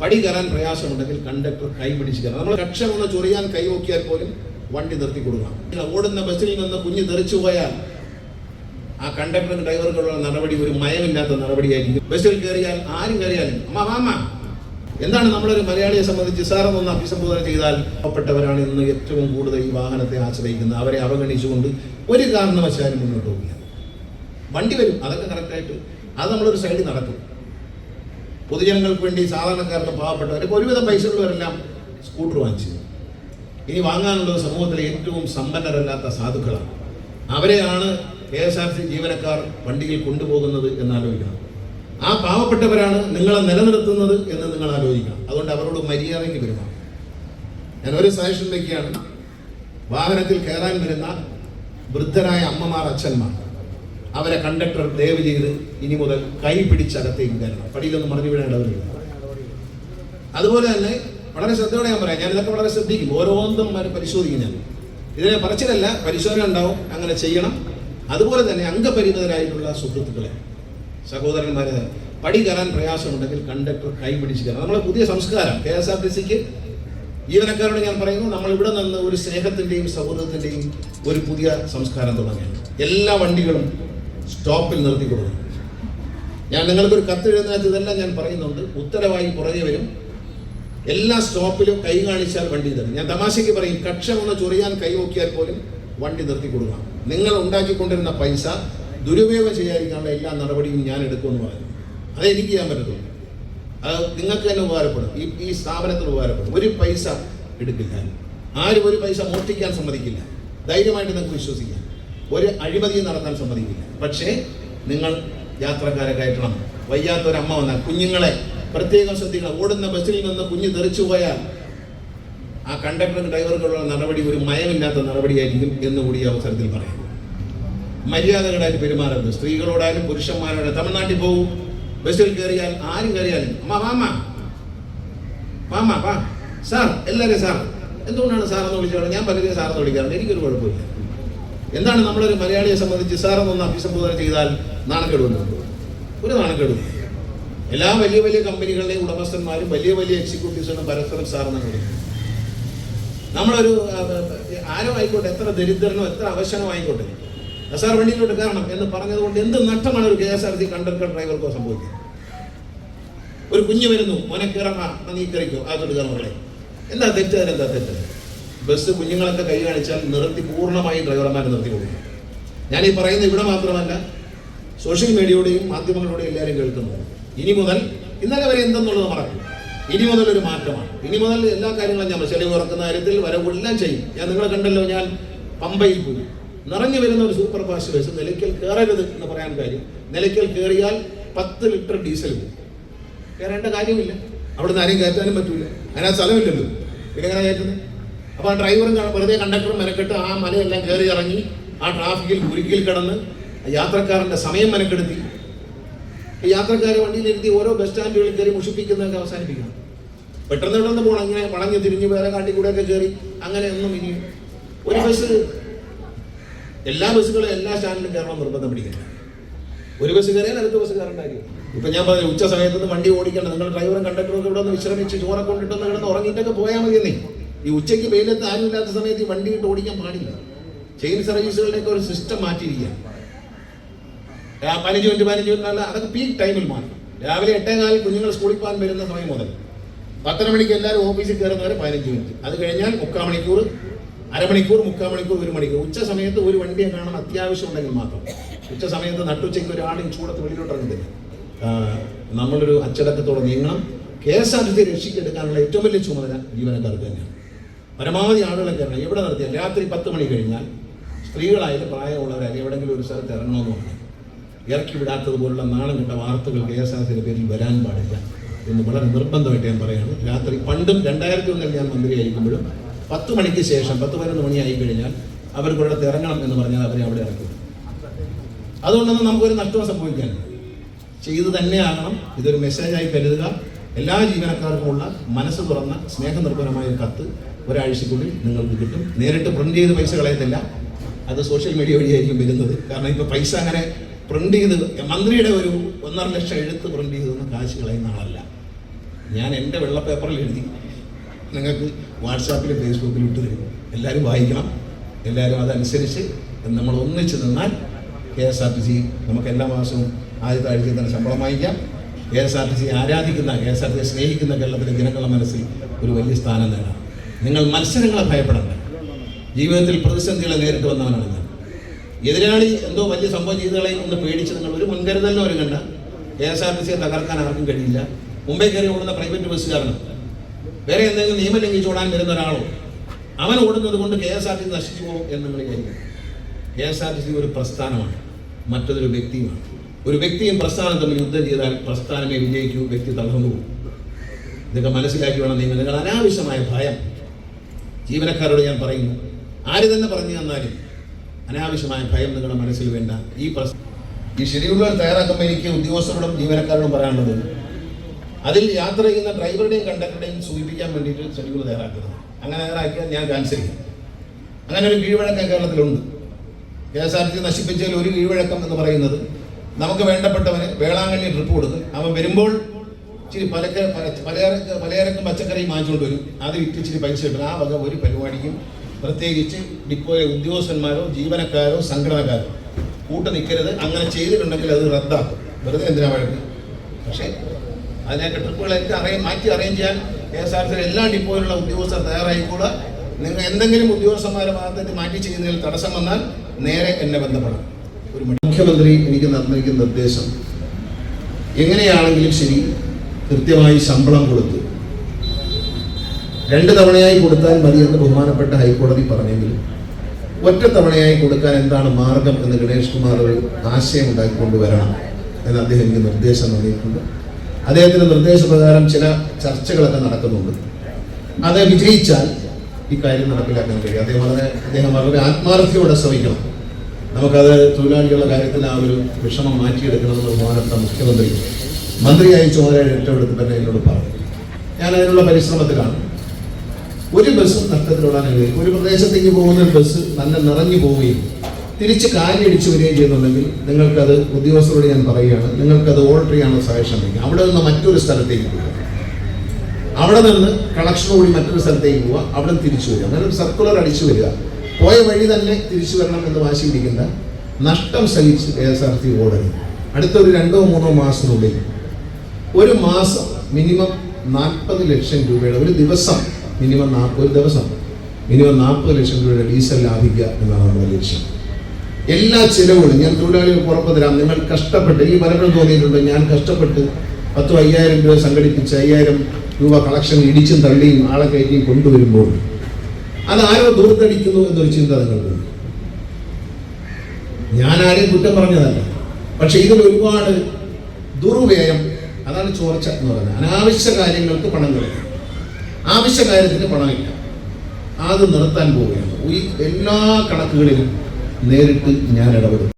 പടി കയറാൻ പ്രയാസമുണ്ടെങ്കിൽ കണ്ടക്ടർ കൈ പിടിച്ച് കയറണം. നമ്മൾ കക്ഷം ഒന്ന് ചൊറിയാൻ കൈ നോക്കിയാൽ പോലും വണ്ടി നിർത്തി കൊടുക്കണം. ഓടുന്ന ബസ്സിൽ നിന്ന് കുഞ്ഞ് തെറിച്ചു പോയാൽ ആ കണ്ടക്ടറും ഡ്രൈവർക്കുള്ള നടപടി ഒരു മയമില്ലാത്ത നടപടിയായിരിക്കും. ബസ്സിൽ കയറിയാൽ ആരും കയറിയാലും അമ്മ എന്താണ് നമ്മളൊരു മലയാളിയെ സംബന്ധിച്ച് സാറെന്നൊന്ന് അഭിസംബോധന ചെയ്താൽ പാവപ്പെട്ടവരാണ് ഇന്ന് ഏറ്റവും കൂടുതൽ ഈ വാഹനത്തെ ആശ്രയിക്കുന്നത്. അവരെ അവഗണിച്ചുകൊണ്ട് ഒരു കാരണവശാലും മുന്നോട്ട് പോവുകയാണ്. വണ്ടി വരും, അതൊക്കെ കറക്റ്റായിട്ട് അത് നമ്മളൊരു സൈഡിൽ നടക്കും. പൊതുജനങ്ങൾക്ക് വേണ്ടി സാധാരണക്കാർക്ക് പാവപ്പെട്ടവർക്ക് ഒരുവിധം പൈസ ഉള്ളവരെല്ലാം സ്കൂട്ടർ വാങ്ങിച്ചു. ഇനി വാങ്ങാനുള്ളത് സമൂഹത്തിലെ ഏറ്റവും സമ്പന്നരല്ലാത്ത സാധുക്കളാണ്. അവരെയാണ് KSRTC ജീവനക്കാർ വണ്ടിയിൽ കൊണ്ടുപോകുന്നത് എന്നാലോചിക്കണം. ആ പാവപ്പെട്ടവരാണ് നിങ്ങളെ നിലനിർത്തുന്നത് എന്ന് നിങ്ങൾ ആലോചിക്കണം. അതുകൊണ്ട് അവരോട് മര്യാദയ്ക്ക് പെരുമാറണം. ഞാൻ ഒരു സജഷൻ വയ്ക്കുകയാണ്. വാഹനത്തിൽ കയറാൻ വരുന്ന വൃദ്ധരായ അമ്മമാർ, അച്ഛന്മാർ, അവരെ കണ്ടക്ടർ ദയവ് ചെയ്ത് ഇനി മുതൽ കൈ പിടിച്ചകത്തേക്ക് കയറണം. പടിയിലൊന്നും മറിഞ്ഞു വീഴേണ്ടവരില്ല. അതുപോലെ തന്നെ വളരെ ശ്രദ്ധയോടെ ഞാൻ പറയാം, ഞാനിതൊക്കെ വളരെ ശ്രദ്ധിക്കും. ഓരോന്നും പരിശോധിക്കും. ഞാൻ ഇതിനെ പറച്ചിലല്ല, പരിശോധന ഉണ്ടാവും. അങ്ങനെ ചെയ്യണം. അതുപോലെ തന്നെ അംഗപരിമിതരായിട്ടുള്ള സുഹൃത്തുക്കളെ, സഹോദരന്മാരെ, പടി കയറാൻ പ്രയാസമുണ്ടെങ്കിൽ കണ്ടക്ടർ കൈ പിടിച്ച് കയറണം. നമ്മളെ പുതിയ സംസ്കാരം KSRTCക്ക് ജീവനക്കാരോട് ഞാൻ പറയുന്നു, നമ്മൾ ഇവിടെ നിന്ന് ഒരു സ്നേഹത്തിൻ്റെയും സൗഹൃദത്തിൻ്റെയും ഒരു പുതിയ സംസ്കാരം തുടങ്ങുകയാണ്. എല്ലാ വണ്ടികളും സ്റ്റോപ്പിൽ നിർത്തി കൊടുക്കണം. ഞാൻ നിങ്ങൾക്കൊരു കത്ത് എഴുതുന്നതിനകത്ത് ഇതെല്ലാം ഞാൻ പറയുന്നുണ്ട്. ഉത്തരവായി പുറകെ വരും. എല്ലാ സ്റ്റോപ്പിലും കൈ കാണിച്ചാൽ വണ്ടി തരും. ഞാൻ തമാശയ്ക്ക് പറയും, കക്ഷം ഒന്ന് ചൊറിയാൻ കൈ നോക്കിയാൽ പോലും വണ്ടി നിർത്തി കൊടുക്കണം. നിങ്ങൾ ഉണ്ടാക്കിക്കൊണ്ടിരുന്ന പൈസ ദുരുപയോഗം ചെയ്യാതിരിക്കാനുള്ള എല്ലാ നടപടിയും ഞാൻ എടുക്കുമെന്ന് പറഞ്ഞു. അതേ എനിക്ക് ചെയ്യാൻ പറ്റത്തുള്ളൂ. അത് നിങ്ങൾക്ക് തന്നെ ഉപകാരപ്പെടും, ഈ സ്ഥാപനത്തിന് ഉപകാരപ്പെടും. ഒരു പൈസ എടുക്കില്ല. ആരും ഒരു പൈസ മോഷ്ടിക്കാൻ സമ്മതിക്കില്ല. ധൈര്യമായിട്ട് നിങ്ങൾക്ക് വിശ്വസിക്കാം. ഒരു അഴിമതിയും നടത്താൻ സമ്മതിക്കില്ല. പക്ഷേ നിങ്ങൾ യാത്രക്കാരെ കയറ്റണം. വയ്യാത്തൊരമ്മ വന്നാൽ കുഞ്ഞുങ്ങളെ പ്രത്യേകം ശ്രദ്ധിക്കണം. ഓടുന്ന ബസ്സിൽ നിന്ന് കുഞ്ഞ് തെറിച്ചു പോയാൽ ആ കണ്ടക്ടറും ഡ്രൈവർക്കുള്ള നടപടി ഒരു മയമില്ലാത്ത നടപടിയായിരിക്കും എന്നുകൂടി ഈ അവസരത്തിൽ പറയാം. മര്യാദകളായിട്ട് പെരുമാറരുത്. സ്ത്രീകളോടായാലും പുരുഷന്മാരോടായാലും. തമിഴ്നാട്ടിൽ പോകും, ബസ്സിൽ കയറിയാൽ ആരും കയറിയാലും മാമ സാർ, എല്ലാവരും സാർ. എന്തുകൊണ്ടാണ് സാറെന്ന് വിളിച്ചോളൂ? ഞാൻ പലരെയും സാറെന്ന് വിളിക്കാറുണ്ട്. എനിക്കൊരു കുഴപ്പമില്ല. എന്താണ് നമ്മളൊരു മലയാളിയെ സംബന്ധിച്ച് സാറെന്നൊന്ന് അഭിസംബോധന ചെയ്താൽ നാണക്കേടുണ്ട്? ഒരു നാണക്കേടും. എല്ലാ വലിയ വലിയ കമ്പനികളുടെയും ഉടമസ്ഥന്മാരും വലിയ വലിയ എക്സിക്യൂട്ടീവ്സും പരസ്പരം സാറെന്ന് വിളിക്കും. നമ്മളൊരു ആരോ ആയിക്കോട്ടെ, എത്ര ദരിദ്രനോ എത്ര അവശനോ ആയിക്കോട്ടെ, സാർ വണ്ടിയിലോട്ട് കയറണം എന്ന് പറഞ്ഞതുകൊണ്ട് എന്ത് നഷ്ടമാണ് ഒരു KSRTC കണ്ടക്ടർ ഡ്രൈവർക്കോ സംഭവിക്കുന്നത്? ഒരു കുഞ്ഞ് വരുന്നു, മോനെ കയറണ, നീ കയറിക്കോ, അകത്തോട്ട് കയറണേ. എന്താ തെറ്റ്? എന്താ തെറ്റ്? ബസ് കുഞ്ഞുങ്ങളൊക്കെ കൈ കാണിച്ചാൽ നിർത്തി പൂർണ്ണമായും ഡ്രൈവർമാരെ നിർത്തി കൊടുക്കും. ഞാനീ പറയുന്നത് ഇവിടെ മാത്രമല്ല, സോഷ്യൽ മീഡിയയുടെയും മാധ്യമങ്ങളുടെയും എല്ലാവരും കേൾക്കുന്നു. ഇനി മുതൽ, ഇന്നലെ വരെ എന്തെന്നുള്ളത് മറക്കും. ഇനി മുതൽ ഒരു മാറ്റമാണ്. ഇനി മുതൽ എല്ലാ കാര്യങ്ങളും ഞാൻ ചെലവ് കുറക്കുന്ന കാര്യത്തിൽ വരവെല്ലാം ചെയ്യും. ഞാൻ നിങ്ങളെ കണ്ടല്ലോ, ഞാൻ പമ്പയിൽ പോയി. നിറഞ്ഞു വരുന്ന ഒരു സൂപ്പർ ഫാസ്റ്റ് ബസ് നിലയ്ക്കൽ കയറരുത് എന്ന് പറയാൻ കാര്യം, നിലയ്ക്കൽ കയറിയാൽ 10 ലിറ്റർ ഡീസൽ പോകും. കയറേണ്ട കാര്യമില്ല. അവിടുന്ന് ആരെയും കയറ്റാനും പറ്റൂല. അതിനകത്ത് സ്ഥലമില്ലല്ലോ. പിന്നെ എങ്ങനെ കയറ്റുന്നത്? അപ്പോൾ ആ ഡ്രൈവറും വെറുതെ കണ്ടക്ടറും മെനക്കെട്ട് ആ മലയെല്ലാം കയറി ഇറങ്ങി ആ ട്രാഫിക്കിൽ കുരുക്കിൽ കിടന്ന് യാത്രക്കാരൻ്റെ സമയം മെനക്കെടുത്തി യാത്രക്കാരെ വണ്ടിയിലിരുത്തി ഓരോ ബസ് സ്റ്റാൻഡുകളിൽ കയറി മുഷിപ്പിക്കുന്നതൊക്കെ അവസാനിപ്പിക്കണം. പെട്ടെന്ന് ഇവിടുന്ന് പോകണം. ഇങ്ങനെ വളഞ്ഞ് തിരിഞ്ഞ് വേറെ കാട്ടി കൂടെയൊക്കെ കയറി അങ്ങനെ ഒന്നും ഇനി ഒരു ബസ്, എല്ലാ ബസ്സുകളും എല്ലാ സ്റ്റാൻഡിലും കയറണം നിർബന്ധം പിടിക്കില്ല. ഒരു ബസ് കയറിയാൽ അടുത്ത ബസ് കയറേണ്ടായിരിക്കും. ഇപ്പം ഞാൻ പറഞ്ഞു, ഉച്ച സമയത്ത് വണ്ടി ഓടിക്കണം. നിങ്ങൾ ഡ്രൈവറും കണ്ടക്ടറും ഒക്കെ ഇവിടെ ഒന്ന് വിശ്രമിച്ച് ചോറൊക്കെ കൊണ്ടിട്ടൊന്ന് കിടന്ന് ഉറങ്ങിയിട്ടൊക്കെ പോയാൽ മതി. എന്നേ ഈ ഉച്ചയ്ക്ക് വെയിലത്ത് ആരും ഇല്ലാത്ത സമയത്ത് ഈ വണ്ടി ഇട്ട് ഓടിക്കാൻ പാടില്ല. ചെയിൻ സർവീസുകളുടെയൊക്കെ ഒരു സിസ്റ്റം മാറ്റിയിരിക്കുക. 15 മിനിറ്റ് അല്ല, അതൊക്കെ പീക്ക് ടൈമിൽ മാറ്റും. രാവിലെ 8:15 കുഞ്ഞുങ്ങൾ സ്കൂളിൽ പോകാൻ വരുന്ന സമയം മുതൽ 10:30 മണിക്ക് എല്ലാവരും ഓഫീസിൽ കയറുന്നവരെ 15 മിനിറ്റ്. അത് കഴിഞ്ഞാൽ 3/4 മണിക്കൂർ, അരമണിക്കൂർ, 3/4 മണിക്കൂർ, 1 മണിക്കൂർ. ഉച്ച സമയത്ത് ഒരു വണ്ടിയെ കാണാൻ അത്യാവശ്യം ഉണ്ടെങ്കിൽ മാത്രം. ഉച്ച സമയത്ത് നട്ടുച്ചയ്ക്ക് ഒരാളും ചൂടത്ത് വെളിയിലോട്ട് ഇറങ്ങുന്നില്ല. നമ്മളൊരു അച്ചടക്കത്തോടെ നീങ്ങണം. KSRTC രക്ഷിക്കെടുക്കാനുള്ള ഏറ്റവും വലിയ ചുമതല ജീവനക്കാർക്ക് തന്നെയാണ്. പരമാവധി ആളുകളെ കയറണം. എവിടെ നിർത്തിയാൽ രാത്രി 10 മണി കഴിഞ്ഞാൽ സ്ത്രീകളായാലും പ്രായമുള്ളവരായാലും എവിടെയെങ്കിലും ഒരു സ്ഥലത്ത് ഇറങ്ങണമെന്ന് പറഞ്ഞു ഇറക്കി വിടാത്തതുപോലുള്ള നാണം കെട്ട വാർത്തകൾ KSRTCയുടെ പേരിൽ വരാൻ പാടില്ല എന്ന് വളരെ നിർബന്ധമായിട്ട് ഞാൻ പറയുകയാണ്. രാത്രി പണ്ടും 2001 ഞാൻ മന്ത്രിയായിരിക്കുമ്പോഴും 10 മണിക്ക് ശേഷം 10-11 മണിയായി കഴിഞ്ഞാൽ അവർക്കൊരിടത്ത് ഇറങ്ങണം എന്ന് പറഞ്ഞാൽ അവരെ അവിടെ ഇറക്കും. അതുകൊണ്ടൊന്നും നമുക്കൊരു നഷ്ടവും സംഭവിക്കാനില്ല. ചെയ്തു തന്നെയാകണം. ഇതൊരു മെസ്സേജായി കരുതുക. എല്ലാ ജീവനക്കാർക്കുമുള്ള മനസ്സ് തുറന്ന സ്നേഹനിർഭരമായ ഒരു കത്ത് ഒരാഴ്ചക്കുള്ളിൽ നിങ്ങൾക്ക് കിട്ടും. നേരിട്ട് പ്രിന്റ് ചെയ്ത് പൈസ കളയത്തില്ല, അത് സോഷ്യൽ മീഡിയ വഴിയായിരിക്കും വരുന്നത്. കാരണം ഇപ്പോൾ പൈസ അങ്ങനെ പ്രിന്റ് ചെയ്ത് മന്ത്രിയുടെ ഒരു 1.5 ലക്ഷം എഴുത്ത് പ്രിന്റ് ചെയ്തൊന്നും കാശ് കളയുന്ന ആളല്ല. ഞാൻ എൻ്റെ വെള്ള പേപ്പറിൽ എഴുതി നിങ്ങൾക്ക് വാട്സാപ്പിലും ഫേസ്ബുക്കിലും ഇട്ട് തരും. എല്ലാവരും വായിക്കണം. എല്ലാവരും അതനുസരിച്ച് നമ്മൾ ഒന്നിച്ച് നിന്നാൽ KSRTC നമുക്ക് എല്ലാ മാസവും ആദ്യത്തെ ആഴ്ചയിൽ തന്നെ ശമ്പളം വാങ്ങിക്കാം. KSRTC ആരാധിക്കുന്ന, KSRTC സ്നേഹിക്കുന്ന കേരളത്തിലെ ജനങ്ങളുടെ മനസ്സിൽ ഒരു വലിയ സ്ഥാനം നേടാം. നിങ്ങൾ മത്സരങ്ങളെ ഭയപ്പെടണ്ട. ജീവിതത്തിൽ പ്രതിസന്ധികളെ നേരിട്ട് വന്നവനാണ് ഞാൻ. എതിരാളി എന്തോ വലിയ സംഭവം ചെയ്തകളെ ഒന്ന് പേടിച്ച് നിങ്ങൾ ഒരു മുൻകരുതലിന് ഒരുങ്ങണ്ട. KSRTCയെ തകർക്കാൻ ആർക്കും കഴിയില്ല. മുംബൈ കയറി ഓടുന്ന പ്രൈവറ്റ് ബസ്സുകാരനും വേറെ എന്തെങ്കിലും നിയമം ലംഘിച്ചോടാൻ വരുന്ന ഒരാളോ അവൻ ഓടുന്നത് കൊണ്ട് KSRTC നശിച്ചു പോകും എന്ന് നിങ്ങൾ വിചാരിക്കും. KSRTC ഒരു പ്രസ്ഥാനമാണ്, മറ്റതൊരു വ്യക്തിയുമാണ്. ഒരു വ്യക്തിയും പ്രസ്ഥാനം തമ്മിൽ യുദ്ധം ചെയ്താൽ പ്രസ്ഥാനമേ വിജയിക്കൂ, വ്യക്തി തളർന്നു പോകും. ഇതൊക്കെ മനസ്സിലാക്കി വേണം നിങ്ങൾ അനാവശ്യമായ ഭയം. ജീവനക്കാരോട് ഞാൻ പറയുന്നു, ആര് തന്നെ പറഞ്ഞു തന്നാലും അനാവശ്യമായ ഭയം നിങ്ങളുടെ മനസ്സിൽ വേണ്ട. ഈ ഷെഡ്യൂളുകൾ തയ്യാറാക്കുമ്പോൾ എനിക്ക് ഉദ്യോഗസ്ഥരോടും ജീവനക്കാരോടും പറയാനുള്ളത്, അതിൽ യാത്ര ചെയ്യുന്ന ഡ്രൈവറുടെയും കണ്ടക്ടറുടെയും സൂചിപ്പിക്കാൻ വേണ്ടിയിട്ട് ഷെഡ്യൂൾ തയ്യാറാക്കുന്നത്. അങ്ങനെ തയ്യാറാക്കിയാൽ ഞാൻ ക്യാൻസൽ ചെയ്യും. അങ്ങനെ ഒരു കീഴ്വഴക്കം കേരളത്തിലുണ്ട്. KSRTC നശിപ്പിച്ചതിൽ ഒരു കീഴ്വഴക്കം എന്ന് പറയുന്നത്, നമുക്ക് വേണ്ടപ്പെട്ടവന് വേളാങ്കണ്ണി ട്രിപ്പ് കൊടുക്കും. അവൻ വരുമ്പോൾ ഇച്ചിരി പലചരക്കും പച്ചക്കറിയും വാങ്ങിച്ചുകൊണ്ട് വരും. അത് വിറ്റ് ഇച്ചിരി പൈസ കിട്ടും. ആ വക ഒരു പരിപാടിക്കും പ്രത്യേകിച്ച് ഡിപ്പോയിലെ ഉദ്യോഗസ്ഥന്മാരോ ജീവനക്കാരോ സംഘടനക്കാരോ കൂട്ട് നിൽക്കരുത്. അങ്ങനെ ചെയ്തിട്ടുണ്ടെങ്കിൽ അത് റദ്ദാക്കും. വെറുതെ എന്തിനാ വഴക്ക്? പക്ഷേ അതിനൊക്കെ ട്രിപ്പുകളൊക്കെ മാറ്റി അറേഞ്ച് ചെയ്യാൻ KSRTC എല്ലാ ഡിപ്പോയിലുള്ള ഉദ്യോഗസ്ഥർ തയ്യാറായിക്കൂടാ. നിങ്ങൾ എന്തെങ്കിലും ഉദ്യോഗസ്ഥന്മാരെ ഭാഗത്തേക്ക് മാറ്റി ചെയ്യുന്നതിൽ തടസ്സം വന്നാൽ നേരെ എന്നെ ബന്ധപ്പെടാം. ഒരു മുഖ്യമന്ത്രി എനിക്ക് നൽകിയ നിർദ്ദേശം, എങ്ങനെയാണെങ്കിലും ശരി കൃത്യമായി ശമ്പളം കൊടുത്ത് 2 തവണയായി കൊടുത്താൽ മതി എന്ന് ബഹുമാനപ്പെട്ട ഹൈക്കോടതി പറഞ്ഞെങ്കിലും ഒറ്റ തവണയായി കൊടുക്കാൻ എന്താണ് മാർഗം എന്ന് ഗണേഷ് കുമാർ ഒരു ആശയം ഉണ്ടാക്കിക്കൊണ്ടുവരണം എന്ന് അദ്ദേഹം എനിക്ക് നിർദ്ദേശം നൽകിയിട്ടുണ്ട്. അദ്ദേഹത്തിൻ്റെ നിർദ്ദേശപ്രകാരം ചില ചർച്ചകളൊക്കെ നടക്കുന്നുണ്ട്. അത് വിജയിച്ചാൽ ഈ കാര്യം നടപ്പിലാക്കാൻ കഴിയും. അദ്ദേഹം വളരെ ആത്മാർത്ഥയോടെ ശ്രമിക്കണം. നമുക്കത് തൊഴിലാളികളുടെ കാര്യത്തിൽ ആ ഒരു വിഷമം മാറ്റിയെടുക്കണമെന്ന് ബഹുമാനപ്പെട്ട മുഖ്യമന്ത്രി മന്ത്രിയായി ചുമതല ഏറ്റെടുത്ത് തന്നെ എന്നോട് പറഞ്ഞു. ഞാൻ അതിനുള്ള പരിശ്രമത്തിലാണ്. ഒരു ബസ്സും നഷ്ടത്തിലോടാൻ കഴിയും. ഒരു പ്രദേശത്തേക്ക് പോകുന്ന ഒരു ബസ് നല്ല നിറഞ്ഞു പോവുകയും തിരിച്ച് കാലിയടിച്ചു വരികയും ചെയ്യുന്നുണ്ടെങ്കിൽ നിങ്ങൾക്കത് ഉദ്യോഗസ്ഥരോട് ഞാൻ പറയുകയാണ്, നിങ്ങൾക്കത് ഓൾട്ടർ ചെയ്യാനുള്ള സജഷൻ വയ്ക്കുക. അവിടെ നിന്ന് മറ്റൊരു സ്ഥലത്തേക്ക് പോവുക, അവിടെ നിന്ന് കളക്ഷനോടി മറ്റൊരു സ്ഥലത്തേക്ക് പോവുക, അവിടെ തിരിച്ചു വരിക. അങ്ങനെ ഒരു സർക്കുലർ അടിച്ചു വരിക. പോയ വഴി തന്നെ തിരിച്ചു വരണം എന്ന് വാശി പിടിക്കേണ്ട. നഷ്ടം സഹിച്ച് KSRTC ഓടരുത്. അടുത്തൊരു 2-3 മാസത്തിനുള്ളിൽ ഒരു മാസം മിനിമം 40 ലക്ഷം രൂപയുടെ ഒരു ദിവസം മിനിമം 40 ലക്ഷം രൂപയുടെ ഡീസൽ ലാഭിക്കുക എന്നാണ് നമ്മുടെ ലക്ഷ്യം. എല്ലാ ചിലവുകളും ഞാൻ തൊഴിലാളികൾക്ക് ഉറപ്പ് തരാം. നിങ്ങൾ കഷ്ടപ്പെട്ട്, ഈ പലപ്പോഴും തോന്നിയിട്ടുണ്ട്, ഞാൻ കഷ്ടപ്പെട്ട് 10,000-5000 രൂപ സംഘടിപ്പിച്ച് 5000 രൂപ കളക്ഷൻ ഇടിച്ചും തള്ളിയും ആളെ കയറ്റിയും കൊണ്ടുവരുമ്പോൾ അതാരോ ദൂരത്തടിക്കുന്നു എന്നൊരു ചിന്ത നിങ്ങൾക്കുണ്ട്. ഞാൻ ആരെയും കുറ്റം പറഞ്ഞതല്ല, പക്ഷെ ഇതിൽ ഒരുപാട് ദുർവ്യയം, അതാണ് ചോർച്ച എന്ന് പറയുന്നത്. അനാവശ്യ കാര്യങ്ങൾക്ക് പണം കളയും, ആവശ്യ കാര്യത്തിന് പണമില്ല. അത് നിർത്താൻ പോവുകയാണ്. ഈ എല്ലാ കണക്കുകളിലും നേരിട്ട് ഞാൻ ഇടപെടും.